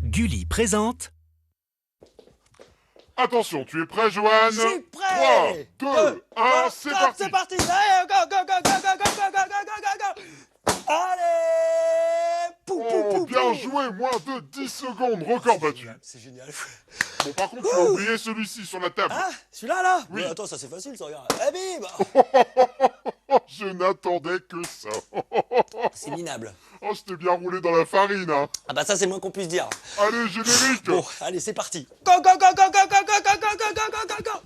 Gulli présente. Attention, tu es prêt, Johan? Je suis prêt. 3, 2, 1, c'est parti. C'est parti. Allez, go, go, go, go, go, go, go, go, go, go, go. Allez. Pou, pou, Oh, pou, bien pou. joué, moins de 10 secondes, record battu. C'est génial. Bon, par contre, tu as oublié celui-ci sur la table. Ah, celui-là, là? Oui. Mais attends, ça c'est facile, ça, regarde. Eh bim. Je n'attendais que ça. C'est minable. Oh, je t'ai bien roulé dans la farine, hein. Ah bah ça c'est le moins qu'on puisse dire. Allez, générique. Bon, allez, c'est parti. Go, go, go, go, go, go, go, go, go, go, go, go, go.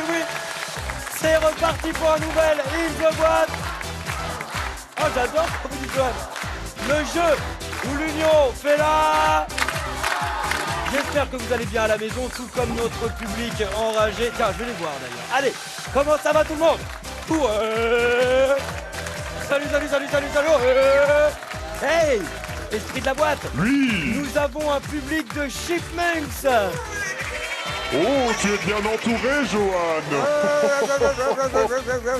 Oui. C'est reparti pour un nouvel In the Boîte. Oh, j'adore comme dit Johan. Le jeu où l'union fait la... J'espère que vous allez bien à la maison, tout comme notre public enragé. Tiens, je vais les voir d'ailleurs. Allez, comment ça va tout le monde? Salut. Hey, esprit de la boîte. Oui. Nous avons un public de Chipmunks. Oh, tu es bien entouré, Johan.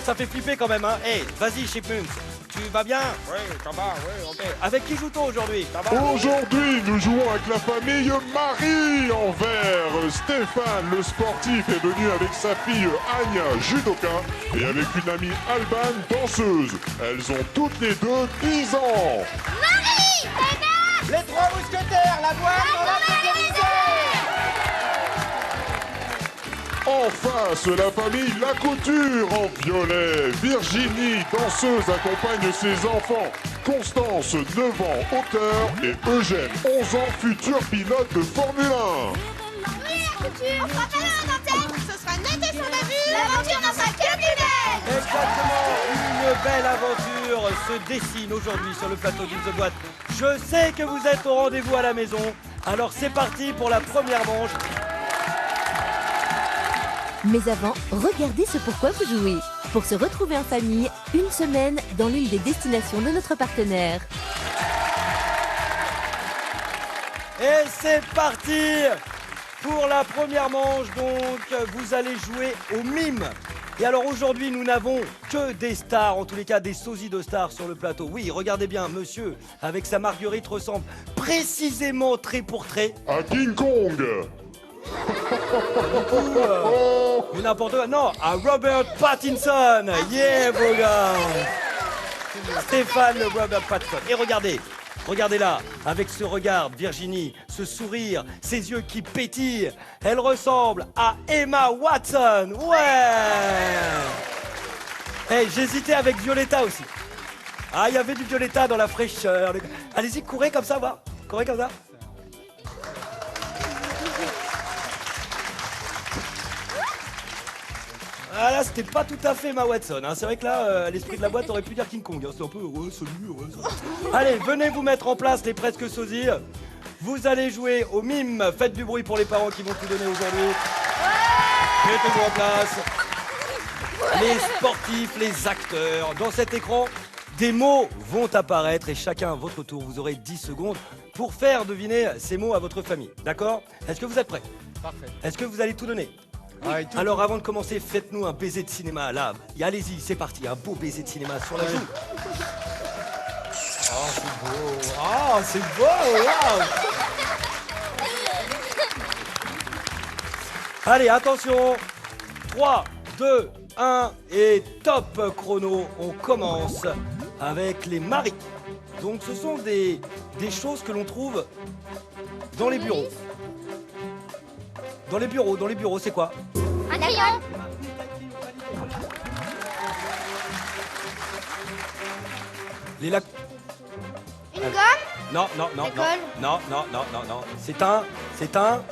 Ça fait flipper quand même, hein. Hey, vas-y, Chipmunks. Tu vas bien? Oui, ça va, oui, ok. Avec qui joue-t-on aujourd'hui? Ça va? Aujourd'hui, nous jouons avec la famille Marie en vert. Stéphane, le sportif, est venu avec sa fille Anya, judoka, et avec une amie Alban, danseuse. Elles ont toutes les deux 10 ans. Marie! Les trois mousquetaires, la boîte dans la sécurité. En face, la famille La Couture en violet. Virginie, danseuse, accompagne ses enfants. Constance, 9 ans, auteur. Et Eugène, 11 ans, futur pilote de Formule 1. Oui, la couture! On fera pas la antenne! Ce sera net et sans abus! L'aventure n'en sera que plus belle! Exactement, une belle aventure se dessine aujourd'hui sur le plateau d'In the Boîte. Je sais que vous êtes au rendez-vous à la maison, alors c'est parti pour la première manche. Mais avant, regardez ce pourquoi vous jouez. Pour se retrouver en famille, une semaine dans l'une des destinations de notre partenaire. Et c'est parti pour la première manche, donc vous allez jouer au mime. Et alors aujourd'hui, nous n'avons que des stars, en tous les cas des sosies de stars sur le plateau. Oui, regardez bien, monsieur, avec sa marguerite, ressemble précisément trait pour trait. À King Kong. Mais n'importe quoi, non, à Robert Pattinson. Yeah, beau gars. Stéphane le Robert Pattinson. Et regardez là, avec ce regard, Virginie, ce sourire, ses yeux qui pétillent, elle ressemble à Emma Watson. Ouais. Hey, j'hésitais avec Violetta aussi. Ah, il y avait du Violetta dans la fraîcheur. Allez-y, courez comme ça, va. Courez comme ça. Ah là, c'était pas tout à fait Emma Watson, hein. C'est vrai que là, l'esprit de la boîte aurait pu dire King Kong, hein. C'est un peu, ouais, salut, ouais, ça. Allez, venez vous mettre en place, les presque sosies. Vous allez jouer au mime. Faites du bruit pour les parents qui vont tout donner aujourd'hui. Mettez-vous en place. Les sportifs, les acteurs. Dans cet écran, des mots vont apparaître et chacun à votre tour, vous aurez 10 secondes pour faire deviner ces mots à votre famille. D'accord? Est-ce que vous êtes prêts? Parfait. Est-ce que vous allez tout donner? Ouais, Alors avant de commencer, faites-nous un baiser de cinéma là. Et allez-y, c'est parti, un beau baiser de cinéma sur la joue. Oh, c'est beau. Ah, c'est beau, waouh. Allez, attention. 3, 2, 1 et top chrono. On commence avec les maris. Donc ce sont des choses que l'on trouve dans les bureaux. Dans les bureaux, c'est quoi? Un crayon! Les lacs. Une gomme? Non. L'école. Non. C'est un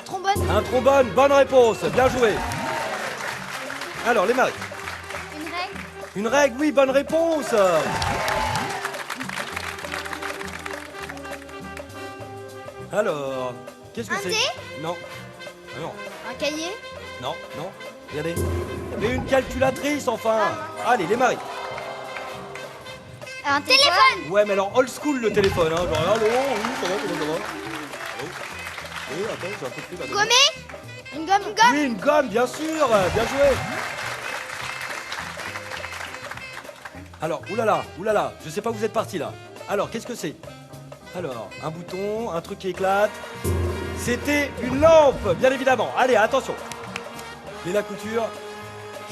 Trombone? un trombone. Bonne réponse. Bien joué. Alors, les maris. Une règle? Une règle, oui, bonne réponse. Alors, qu'est-ce que Un c'est? thé? Non. Ah non. Un cahier? Non. Regardez. Mais une calculatrice, enfin. Allez, les maris. Un téléphone. Ouais, mais alors old school le téléphone, hein. Genre, allô, oui, ça va, comment ça va? Allô? Oui, attends, j'ai un peu pris la Gommé. Une gomme. Oui, une gomme, bien sûr, bien joué. Alors, oulala, je sais pas où vous êtes parti là. Alors, qu'est-ce que c'est? Alors, un bouton, un truc qui éclate. C'était une lampe, bien évidemment. Allez, attention. La couture.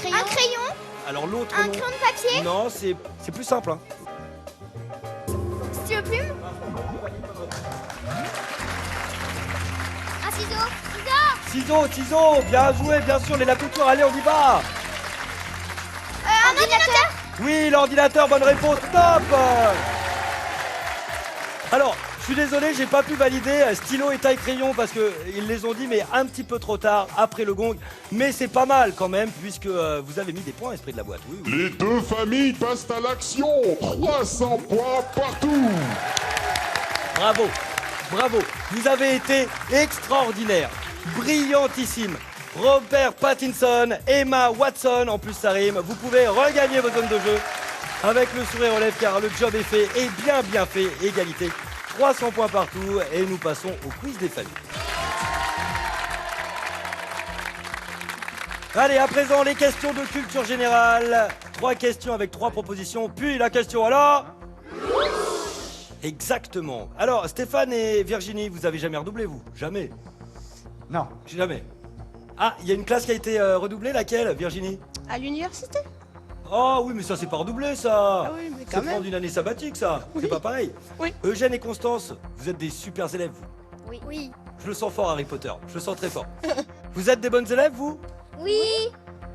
Un crayon. Alors l'autre Un non. crayon de papier. Non, c'est plus simple. Hein. Stylo plume. Un ciseau. Ciseaux, bien joué, bien sûr, la couture. Allez, on y va. Un ordinateur. Oui, l'ordinateur, bonne réponse, top. Alors, je suis désolé, j'ai pas pu valider stylo et taille crayon parce qu'ils les ont dit, mais un petit peu trop tard, après le gong. Mais c'est pas mal quand même, puisque vous avez mis des points, esprit de la boîte. Oui, oui. Les deux familles passent à l'action. 300 points partout. Bravo, vous avez été extraordinaire, brillantissime. Robert Pattinson, Emma Watson, en plus ça rime. Vous pouvez regagner vos zones de jeu avec le sourire aux lèvres car le job est fait et bien fait. Égalité, 300 points partout et nous passons au quiz des familles. Allez, à présent les questions de culture générale. 3 questions avec 3 propositions, puis la question alors. Exactement. Alors Stéphane et Virginie, vous avez jamais redoublé vous? Jamais? Non. Jamais. Ah, il y a une classe qui a été redoublée, laquelle, Virginie? À l'université? Oh oui, mais ça c'est pas redoublé ça. Ah oui, mais quand C'est même. prendre une année sabbatique ça. Oui. C'est pas pareil. Oui. Eugène et Constance, vous êtes des super élèves. Oui. Oui. Je le sens fort Harry Potter, je le sens très fort. Vous êtes des bonnes élèves vous? Oui.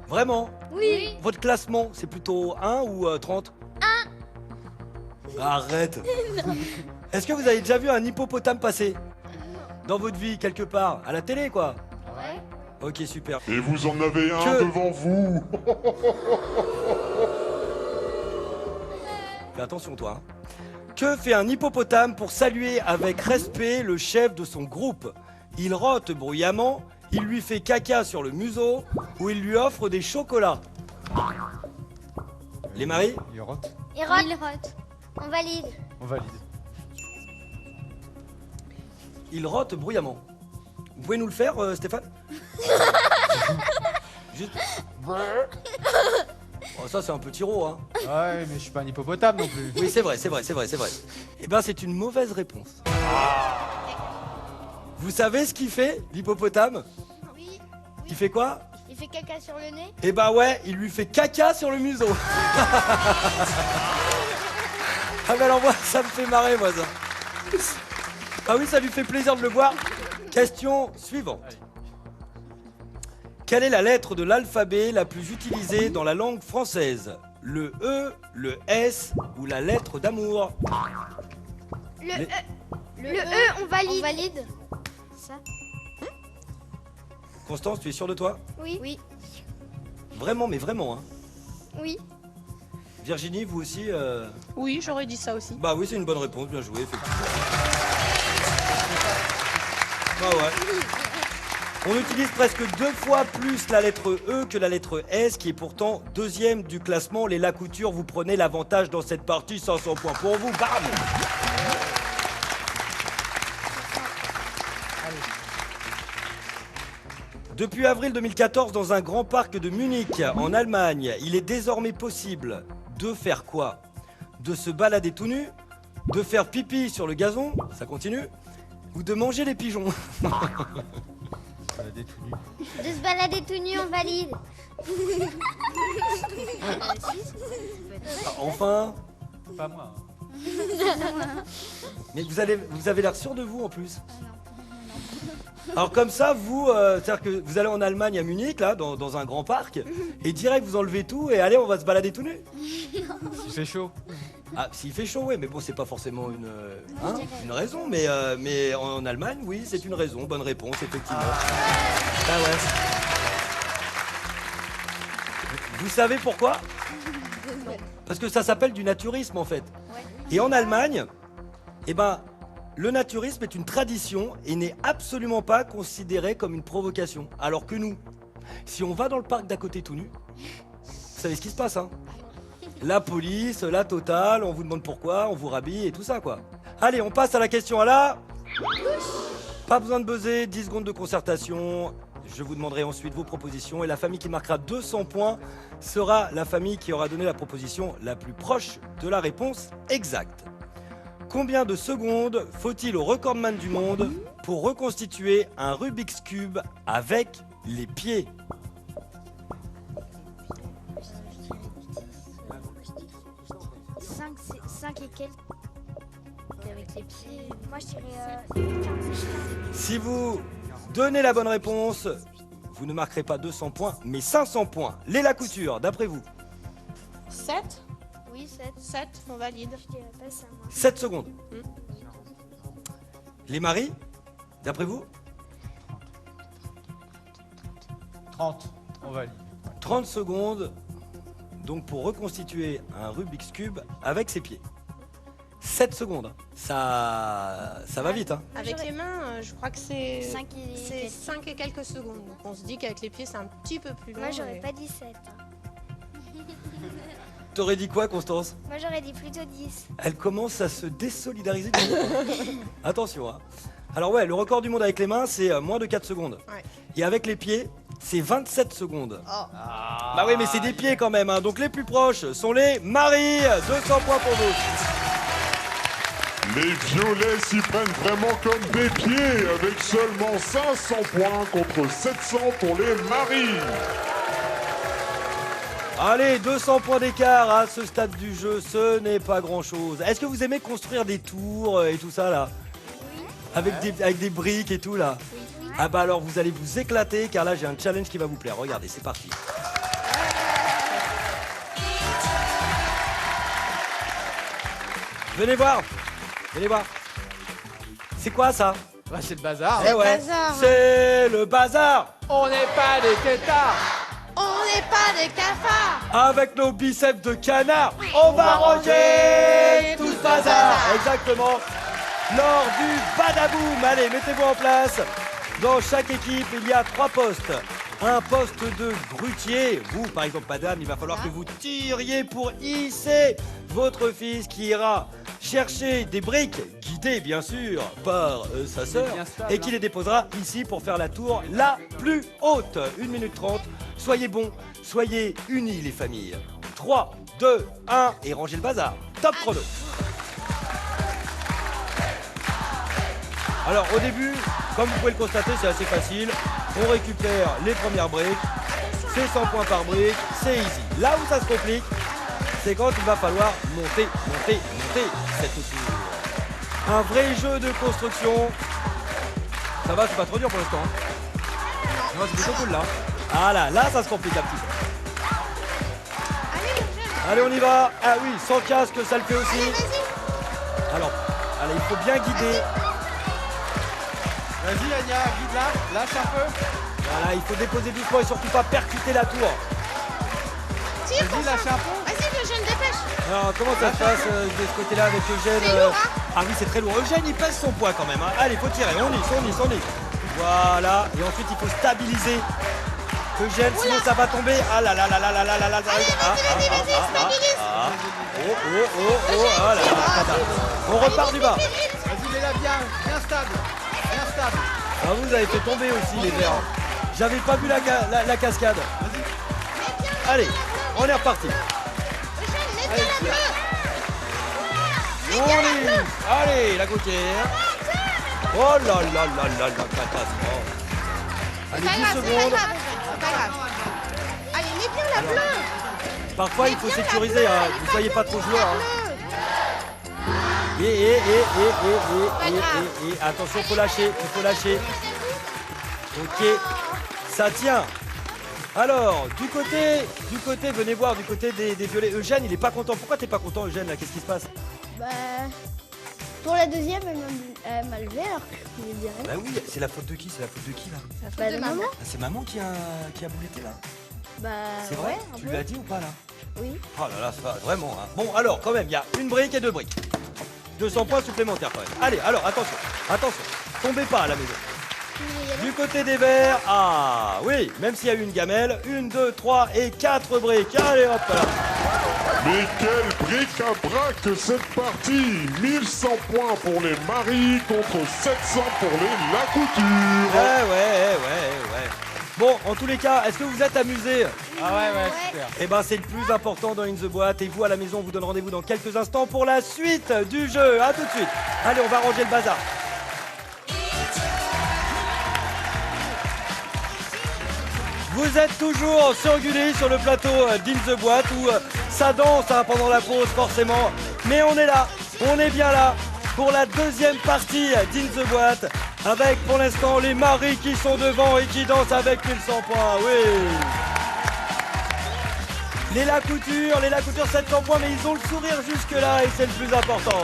Vraiment? Oui. Votre classement, c'est plutôt 1 ou 30? 1. Arrête. Est-ce que vous avez déjà vu un hippopotame passer dans votre vie quelque part? À la télé quoi? Ouais. Ok, super. Et vous en avez un Que- devant vous. Fais attention toi. Hein. Que fait un hippopotame pour saluer avec respect le chef de son groupe? Il rote bruyamment, il lui fait caca sur le museau ou il lui offre des chocolats? Les maris? Il rote. Il rote. On valide. On valide. Il rote bruyamment. Vous pouvez nous le faire, Stéphane? Juste. Oh, ça c'est un peu tiro, hein. Ouais, mais je suis pas un hippopotame non plus. Oui, c'est vrai. Eh ben, c'est une mauvaise réponse. Vous savez ce qu'il fait, l'hippopotame? Oui. Il fait quoi? Il fait caca sur le nez. Eh bah ouais, il lui fait caca sur le museau. Ah bah alors moi, ça me fait marrer moi ça. Ah oui, ça lui fait plaisir de le voir. Question suivante. Quelle est la lettre de l'alphabet la plus utilisée dans la langue française? Le E, le S ou la lettre d'amour? Le E, on valide. On valide. Ça. Constance, tu es sûre de toi? Oui. Oui. Vraiment, mais vraiment, hein. Oui. Virginie, vous aussi Oui, j'aurais dit ça aussi. Bah oui, c'est une bonne réponse, bien joué, effectivement. Ah ouais. On utilise presque 2 fois plus la lettre E que la lettre S, qui est pourtant deuxième du classement. Les Lacouture, vous prenez l'avantage dans cette partie, 500 points pour vous. Bam! Depuis avril 2014, dans un grand parc de Munich, en Allemagne, il est désormais possible de faire quoi? De se balader tout nu, de faire pipi sur le gazon, ça continue, ou de manger les pigeons? Balader tout nu. De se balader tout nu, on valide. Enfin, Pas moi. mais vous avez l'air sûr de vous en plus. Alors comme ça, vous, c'est-à-dire que vous allez en Allemagne à Munich, là, dans un grand parc, et direct vous enlevez tout et allez, on va se balader tout nu. Il fait chaud. Ah, s'il fait chaud, oui, mais bon, c'est pas forcément une raison, mais en Allemagne, oui, c'est une raison. Bonne réponse, effectivement. Ah ouais. Vous savez pourquoi? Parce que ça s'appelle du naturisme, en fait. Et en Allemagne, eh ben, le naturisme est une tradition et n'est absolument pas considéré comme une provocation. Alors que nous, si on va dans le parc d'à côté tout nu, vous savez ce qui se passe, hein? la police, la totale, on vous demande pourquoi, on vous rhabille et tout ça quoi. Allez, on passe à la question à la... Pas besoin de buzzer, 10 secondes de concertation. Je vous demanderai ensuite vos propositions et la famille qui marquera 200 points sera la famille qui aura donné la proposition la plus proche de la réponse exacte. Combien de secondes faut-il au recordman du monde pour reconstituer un Rubik's Cube avec les pieds? 5 et quelques. Avec les pieds. Moi je dirais 15. Si vous donnez la bonne réponse, vous ne marquerez pas 200 points, mais 500 points. Léla Couture, d'après vous? 7. Oui, 7. 7, on valide. Je dirais pas ça, moi. 7 secondes. Les maris, d'après vous? 30, on valide. 30 secondes, donc pour reconstituer un Rubik's Cube avec ses pieds. 7 secondes, ça va vite. Hein. Avec les mains, je crois que c'est 5 et 5 et quelques secondes. Donc on se dit qu'avec les pieds, c'est un petit peu plus long. Moi j'aurais mais- pas dit 7. T'aurais dit quoi, Constance? Moi j'aurais dit plutôt 10. Elle commence à se désolidariser. Attention. Hein. Alors ouais, le record du monde avec les mains, c'est moins de 4 secondes. Ouais. Et avec les pieds, c'est 27 secondes. Oh. Bah oui, mais c'est des pieds quand même. Hein. Donc les plus proches sont les maris. 200 points pour vous. Les violets s'y prennent vraiment comme des pieds, avec seulement 500 points contre 700 pour les maris. Allez, 200 points d'écart à ce stade du jeu, ce n'est pas grand-chose. Est-ce que vous aimez construire des tours et tout ça là? Avec des briques et tout là? Ah bah alors vous allez vous éclater car là j'ai un challenge qui va vous plaire. Regardez, c'est parti. Venez voir. Venez voir. C'est quoi ça? Bah, c'est le bazar. Eh ouais, bazar. c'est le bazar. On n'est pas des têtards. On n'est pas des cafards. Avec nos biceps de canard, on va ranger tout ce bazar. Exactement. Lors du badaboum, allez, mettez-vous en place. Dans chaque équipe, il y a 3 postes. Un poste de grutier. Vous, par exemple, madame, il va falloir que vous tiriez pour hisser votre fils qui ira chercher des briques, guidées bien sûr par sa sœur, bien stable, et qui les déposera ici pour faire la tour la plus haute. 1 minute 30. Soyez bons, soyez unis les familles. 3, 2, 1 et rangez le bazar. Top chrono. Alors au début, comme vous pouvez le constater, c'est assez facile. On récupère les premières briques. C'est 100 points par brique, c'est easy. Là où ça se complique, c'est quand il va falloir monter cette tour. Un vrai jeu de construction. Ça va, c'est pas trop dur pour l'instant. Non, c'est plutôt cool là. Ah là, ça se complique un petit peu. Allez, on y va. Ah oui, sans casque, ça le fait aussi. Alors, allez, il faut bien guider. Vas-y, Anya, guide là, lâche un peu. Voilà, il faut déposer doucement et surtout pas percuter la tour. Tire, Vas-y, lâche un peu. Vas-y, le jeune, dépêche. Alors, comment ça se passe de ce côté-là avec Eugène C'est lourd, hein. Ah oui, c'est très lourd. Eugène, il pèse son poids quand même. Hein. Allez, faut tirer. On y. Voilà. Et ensuite, il faut stabiliser. Eugène, sinon ça va tomber. Ah là là là là là là là là. Allez, vas-y, stabilise. Oh. Ah là là. On repart du bas. Vas-y, Léla, bien stable. Bien stable. Ah, vous avez fait tomber aussi les verres. J'avais pas vu la cascade. Allez, on est reparti. Allez, la gouttière. Oh là là là là, la catastrophe. Allez, 10 secondes. C'est pas grave. Allez, mets bien la bleue. Parfois, il faut sécuriser, hein. Vous soyez pas trop joueur. Hein. Et attention, il faut lâcher. Ok, ça tient. Alors, du côté, venez voir, du côté des violets. Eugène, il est pas content. Pourquoi t'es pas content, Eugène, là? Qu'est-ce qui se passe? Bah, pour la deuxième, elle m'a levé alors que je voulais dire rien. Bah oui, c'est la faute de qui? C'est la faute de qui, là? Bah, de maman. Ah, c'est maman qui a bouletté, là? Bah, C'est vrai? ouais, un Tu peu. lui as dit ou pas, là? Oui. Oh là là, c'est pas vraiment. Hein. Bon, alors, quand même, il y a une brique et 2 briques. 200 points supplémentaires, quand même. Allez, alors, attention. Tombez pas à la maison. Du côté des verts, ah oui, même s'il y a eu une gamelle, 1, 2, 3 et 4 briques. Allez hop là. Mais quel bric-à-brac cette partie. 1100 points pour les maris contre 700 pour les la couture. Ouais. Bon, en tous les cas, est-ce que vous êtes amusés? Ah ouais, super. Eh ben, c'est le plus important dans In The Boîte. Et vous, à la maison, on vous donne rendez-vous dans quelques instants pour la suite du jeu. À tout de suite. Allez, on va ranger le bazar. Vous êtes toujours sur Gulli, sur le plateau d'In The Boîte, où ça danse pendant la pause, forcément. Mais on est là, on est bien là, pour la deuxième partie d'In The Boîte, avec pour l'instant les maris qui sont devant et qui dansent avec 1100 points, oui. Les La Couture 700 points, mais ils ont le sourire jusque-là et c'est le plus important.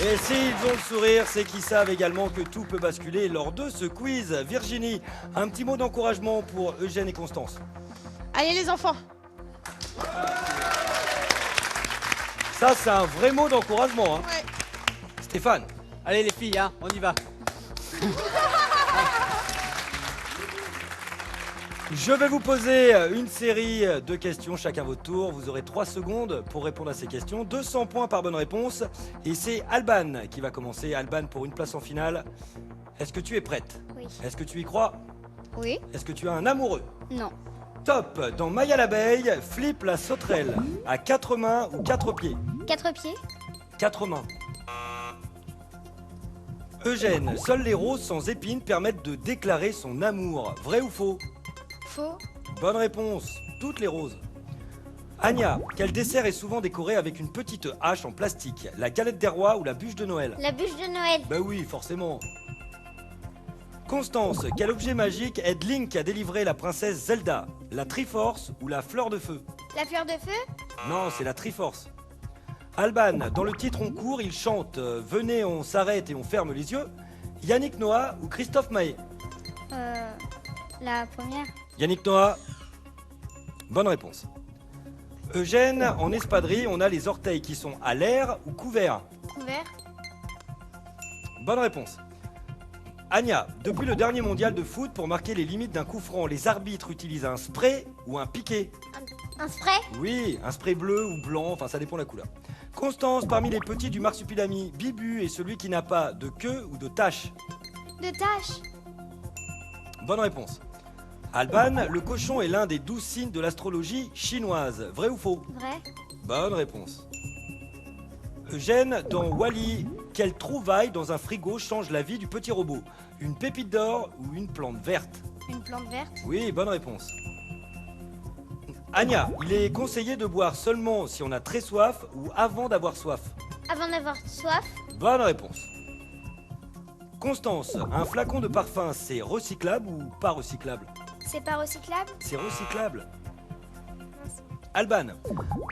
Et s'ils ont le sourire, c'est qu'ils savent également que tout peut basculer lors de ce quiz. Virginie, un petit mot d'encouragement pour Eugène et Constance. Allez les enfants. Ça, c'est un vrai mot d'encouragement. Hein. Ouais. Stéphane. Allez les filles, hein, on y va. Je vais vous poser une série de questions, chacun votre tour. Vous aurez 3 secondes pour répondre à ces questions. 200 points par bonne réponse. Et c'est Alban qui va commencer. Alban pour une place en finale. Est-ce que tu es prête? Oui. Est-ce que tu y crois? Oui. Est-ce que tu as un amoureux? Non. Top. Dans Maya l'abeille, Flip la sauterelle. À 4 mains ou 4 pieds? 4 pieds. 4 mains. Eugène, seules les roses sans épines permettent de déclarer son amour. Vrai ou faux? Faux. Bonne réponse, toutes les roses. Anya, quel dessert est souvent décoré avec une petite hache en plastique? La galette des rois ou la bûche de Noël? La bûche de Noël. Ben oui, forcément. Constance, quel objet magique aide Link à délivrer la princesse Zelda? La Triforce ou la fleur de feu? La fleur de feu. Non, c'est la Triforce. Alban, dans le titre On court, il chante Venez, on s'arrête et on ferme les yeux. Yannick Noah ou Christophe Maé? La première. Yannick Noah. Bonne réponse. Eugène, en espadrille, on a les orteils qui sont à l'air ou couverts? Couvert. Bonne réponse. Anya, depuis le dernier mondial de foot, pour marquer les limites d'un coup franc, les arbitres utilisent un spray ou un piquet? Un spray. Oui, un spray bleu ou blanc, enfin ça dépend de la couleur. Constance, parmi les petits du marsupilami, Bibu est celui qui n'a pas de queue ou de tache? De tache. Bonne réponse. Alban, le cochon est l'un des 12 signes de l'astrologie chinoise. Vrai ou faux? Vrai. Bonne réponse. Eugène, dans Wall-E, quelle trouvaille dans un frigo change la vie du petit robot? Une pépite d'or ou une plante verte? Une plante verte. Oui, bonne réponse. Anya, il est conseillé de boire seulement si on a très soif ou avant d'avoir soif? Avant d'avoir soif. Bonne réponse. Constance, un flacon de parfum, c'est recyclable ou pas recyclable? C'est pas recyclable. C'est recyclable. Alban,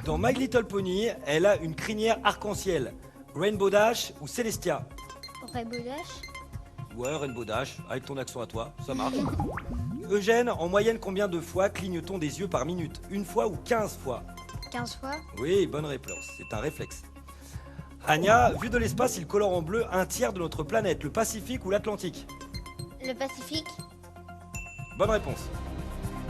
dans My Little Pony, elle a une crinière arc-en-ciel. Rainbow Dash ou Celestia? Rainbow Dash. Ouais, Rainbow Dash, avec ton accent à toi, ça marche. Eugène, en moyenne, combien de fois cligne-t-on des yeux par minute? Une fois ou 15 fois? 15 fois. Oui, bonne réponse, c'est un réflexe. Anya, vu de l'espace, il colore en bleu un tiers de notre planète, le Pacifique ou l'Atlantique? Le Pacifique. Bonne réponse.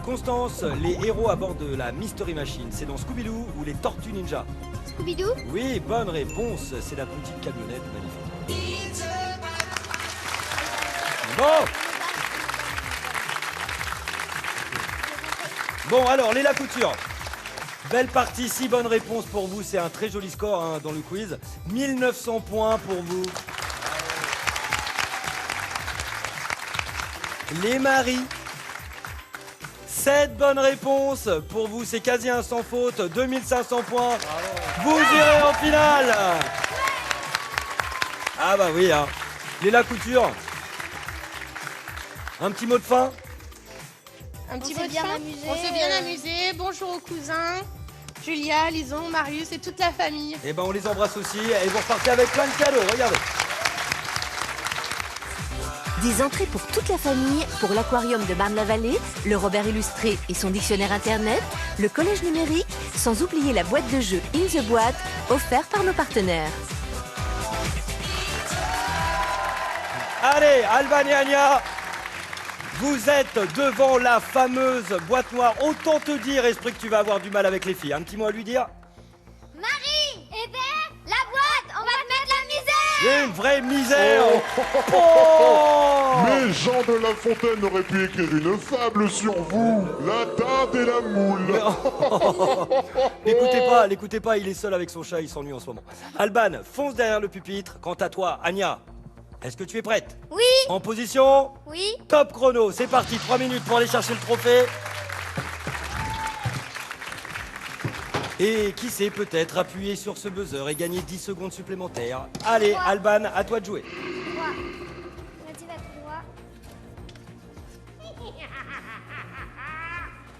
Constance, les héros à bord de la Mystery Machine, c'est dans Scooby-Doo ou les Tortues Ninja? Scooby-Doo. Oui, bonne réponse, c'est la petite camionnette magnifique. Bon, alors, les La Couture. Belle partie, 6 bonnes réponses pour vous, c'est un très joli score hein, dans le quiz. 1900 points pour vous. Les maris. 7 bonnes réponses pour vous, c'est quasi un sans faute, 2500 points. Vous irez en finale. Ah bah oui, hein. Les La Couture. Un petit mot de fin? Un petit s'est mot de bien fin. amusé, On s'est bien amusé. Bonjour aux cousins. Julia, Lison, Marius et toute la famille. Eh ben on les embrasse aussi et vous repartez avec plein de cadeaux, regardez. Des entrées pour toute la famille, pour l'aquarium de Marne-la-Vallée, le Robert illustré et son dictionnaire internet, le collège numérique, sans oublier la boîte de jeux In The Boîte, offerte par nos partenaires. Allez, Alban et Anya, Vous êtes devant la fameuse boîte noire. Autant te dire, Esprit, que tu vas avoir du mal avec les filles. Un petit mot à lui dire? Marie, eh ben, la boîte, on va te mettre la misère. Une vraie misère. Mais Jean de La Fontaine aurait pu écrire une fable sur vous, la dinde et la moule. L'écoutez pas, il est seul avec son chat, il s'ennuie en ce moment. Alban, fonce derrière le pupitre. Quant à toi, Anya, est-ce que tu es prête? Oui, En position? oui. Top chrono, c'est parti, 3 minutes pour aller chercher le trophée. Et qui sait peut-être appuyer sur ce buzzer et gagner 10 secondes supplémentaires. Allez, Droit. Alban, à toi de jouer. Droit. Vas-y, va tout droit.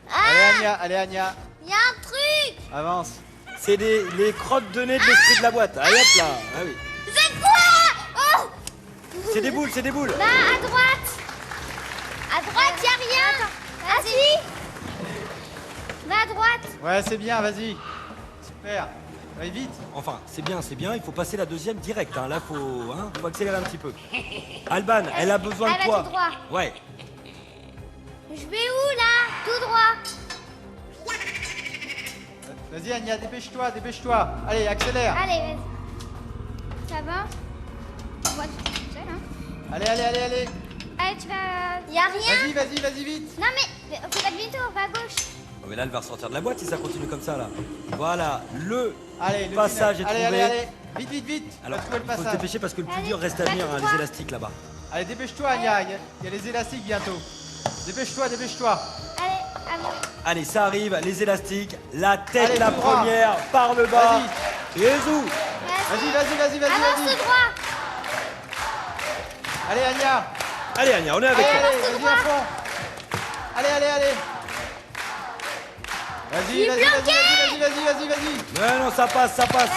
Allez Anya, Il y a un truc. avance. C'est les crottes de nez de l'esprit de la boîte. Allez hop là. Ah oui. C'est quoi? Oh, C'est des boules, c'est des boules. bah, à droite. À droite, y a rien. Vas-y. Va à droite. Ouais, c'est bien, vas-y. Super. Allez, vite. Enfin, c'est bien, il faut passer la deuxième direct. Hein. Là, faut accélérer un petit peu. Alban, elle a besoin Elle de va toi. tout droit. Ouais. Je vais où, là? Tout droit. Vas-y, Anya, dépêche-toi. Allez, accélère. Allez, vas-y. Ça va? Moi, tu es toute seule, hein? Allez. Allez, tu vas... Y a rien? Vas-y, vite. Non, mais fais pas demi-tour, va à gauche. Oh, mais là, elle va ressortir de la boîte si ça continue comme ça, là. Voilà, le Allez, le passage est tunnel. trouvé. Allez. Vite. Alors, Va trouver le il faut se passage. dépêcher parce que le plus Allez, dur reste à va venir, tout hein, droit. les élastiques là-bas. Allez, dépêche-toi, Anya. Il y a les élastiques bientôt. Dépêche-toi. Allez, à moi. Allez, ça arrive, les élastiques, la tête Allez, la tout droit. première, par le bas. Jésus. Vas-y. Avance tout droit. Allez, Anya. Allez, Anya, on est avec toi. Allez, vas-y à fond. Allez. Vas-y. Mais non, ça passe. Ça passe,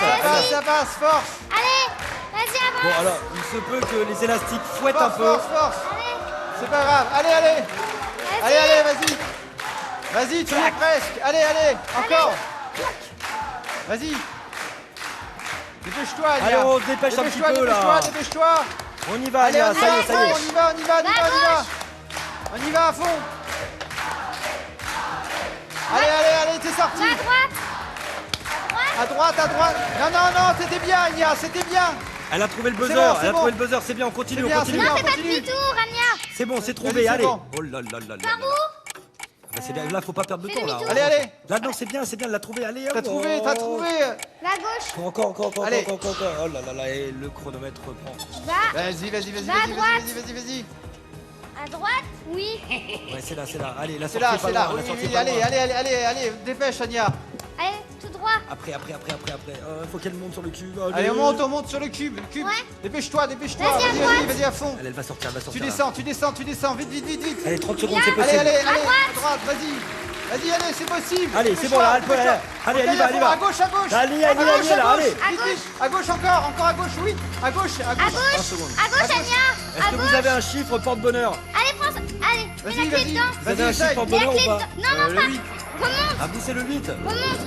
force. Allez, vas-y, avance. Bon, alors, il se peut que les élastiques fouettent un peu. Force. Allez, C'est pas grave. Allez. Vas-y. Vas-y, tu y es presque. Allez. Encore. Vas-y. Dépêche-toi, Anya. Allez, on se dépêche un petit peu, là. Dépêche-toi. On y va, Allez, Anya, on y ça y va, est. on y va à fond. Allez, t'es sorti. va à droite. À droite. Non, c'était bien, Anya, c'était bien. Elle a trouvé le buzzer, bon, trouvé le buzzer, c'est bien, on continue, C'est bien, on continue. c'est bien. Non, fais pas continue. demi-tour, Anya. C'est bon, c'est trouvé, Vas-y, c'est allez. bon. Oh là là. Par où? Bah, c'est bien, là, faut pas perdre de temps, là. demi-tour. Allez. Là, non, c'est bien, elle l'a trouvé, allez. T'as hop. trouvé. Va à gauche. Encore. Allez. Oh là là, et le chronomètre reprend. Va Vas-y. Va à droite. Vas-y. à droite. Oui. Ouais, c'est là. Allez, la C'est sortie là, est pas loin, la sortie est oui, pas loin. allez, dépêche, Anya. Allez, tout droit. Après. Faut qu'elle monte sur le cube. Allez, on monte sur le cube. Ouais. Dépêche-toi. Vas-y, à droite. Vas-y à fond. Elle va sortir, Tu là. descends, vite. Allez, 30 secondes, c'est Allez, possible. à droite, vas-y, c'est possible. Allez, c'est bon, là, elle peut. Allez, elle y va. À gauche. Allez, là, allez. Vite. À gauche encore à gauche, oui. À gauche. À gauche. secondes. À gauche, Anya. Est-ce que vous avez un chiffre porte-bonheur? Allez, prends ça. Allez, mets la clé dedans. Vous avez un chiffre essaye. porte-bonheur ou pas? Non, le pas. 8. Remonte. Ah, vous, c'est le 8. Remonte.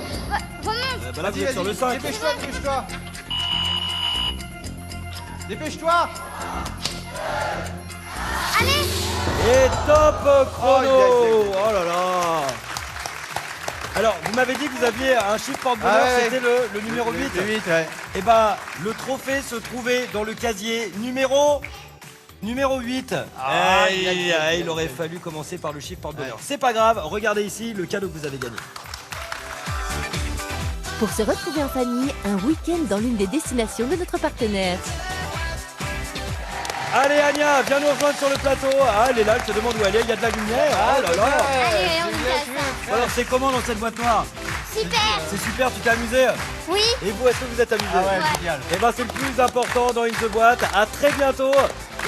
Bah là, vous êtes sur le 5. Dépêche-toi. Allez. Et top chrono. Oh, Oh là là. Alors, vous m'avez dit que vous aviez un chiffre porte-bonheur, Ah ouais. c'était le numéro 8. Le 8, ouais. Et bah, le trophée se trouvait dans le casier numéro 8. Il aurait fallu commencer par le chiffre porte-bonheur. C'est pas grave, regardez ici le cadeau que vous avez gagné. Pour se retrouver en famille, un week-end dans l'une des destinations de notre partenaire. Allez Anya, viens nous rejoindre sur le plateau. Ah, elle est là, elle se demande où elle est, il y a de la lumière. Oh là là. Allez, on y va. Alors c'est comment dans cette boîte noire? Super. C'est super, tu t'es amusé? Oui. Et vous, est-ce que vous êtes amusé? Ouais, génial. Et ben c'est le plus important dans In The Boîte. À très bientôt.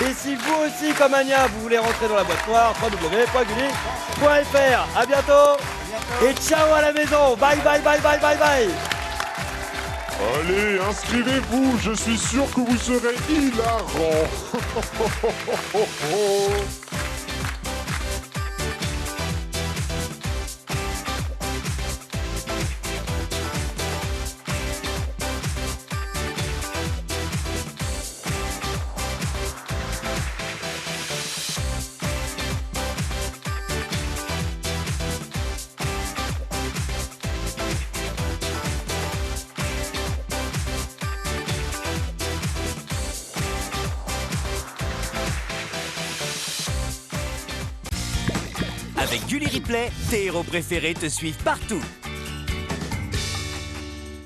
Et si vous aussi, comme Anya, vous voulez rentrer dans la boîte noire, www.gulli.fr. À bientôt. Et ciao à la maison. Bye. Allez, inscrivez-vous, je suis sûr que vous serez hilarant. Avec Gulli Replay, tes héros préférés te suivent partout.